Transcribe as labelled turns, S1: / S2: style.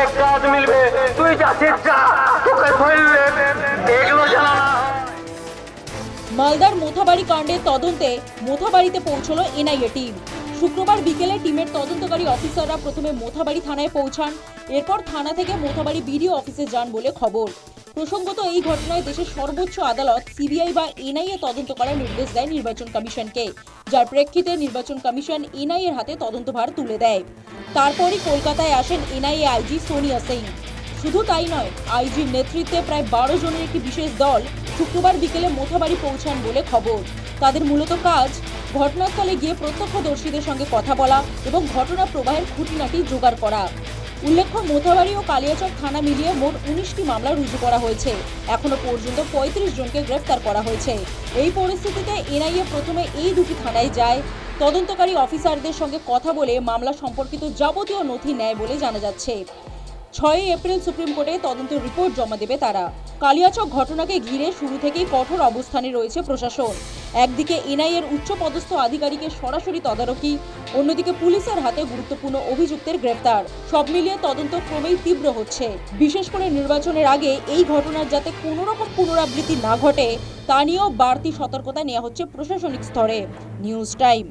S1: অনেক কাজ মিলবে, তুই যাচ্ছিস যা, তোকে ধরলে এগুলো জানা না।
S2: মালদার মোথাবাড়ি কাণ্ডের তদন্তে মোথাবাড়িতে পৌঁছলো এনআইএ টিম। শুক্রবার বিকেলে টিমের তদন্তকারী অফিসাররা প্রথমে মোথাবাড়ি থানায় পৌঁছান, এরপর থানা থেকে মোথাবাড়ি বিডিও অফিসে যান বলে খবর। প্রসঙ্গত, এই ঘটনায় দেশের সর্বোচ্চ আদালত সিবিআই বা এনআইএ তদন্ত করার নির্দেশ দেয় নির্বাচন কমিশনকে, যার প্রেক্ষিতে নির্বাচন কমিশন এনআইএর হাতে তদন্তভার তুলে দেয়। তারপরই কলকাতায় আসেন এনআইএ আইজি সোনিয়া সিং। শুধু তাই নয়, আইজির নেতৃত্বে প্রায় 12 জনের একটি বিশেষ দল শুক্রবার বিকেলে মোথাবাড়ি পৌঁছান বলে খবর। তাদের মূলত কাজ ঘটনাস্থলে গিয়ে প্রত্যক্ষদর্শীদের সঙ্গে কথা বলা এবং ঘটনা প্রবাহের খুঁটিনাটি জোগাড় করা। উল্লেখ্য, মোথাবাড়ি ও কালিয়াচক থানা মিলিয়ে মোট 19টি মামলা রুজু করা হয়েছে। এখনো পর্যন্ত 35 জনকে গ্রেফতার করা হয়েছে। এই পরিস্থিতিতে এনআইএ প্রথমে এই দুটি থানায় যায়, তদন্তকারী অফিসারদের সঙ্গে কথা বলে মামলা সম্পর্কিত যাবতীয় নথি নেয় বলে জানা যাচ্ছে। 6 এপ্রিল সুপ্রিম কোর্টে তদন্ত রিপোর্ট জমা দেবে তারা। কালিয়াচক ঘটনাকে ঘিরে শুরু থেকেই কঠোর অবস্থানে রয়েছে প্রশাসন। একদিকে এনআইএর উচ্চপদস্থ আধিকারিকের সরাসরি তদারকি, অন্যদিকে পুলিশের হাতে গুরুত্বপূর্ণ অভিযুক্তের গ্রেফতার। সব মিলিয়ে তদন্ত ক্রমেই তীব্র হচ্ছে। বিশেষ করে নির্বাচনের আগে এই ঘটনার যাতে কোনো রকম পুনরাবৃত্তি না ঘটে তা নিয়েও বাড়তি সতর্কতা নেওয়া হচ্ছে প্রশাসনিক স্তরে। News time.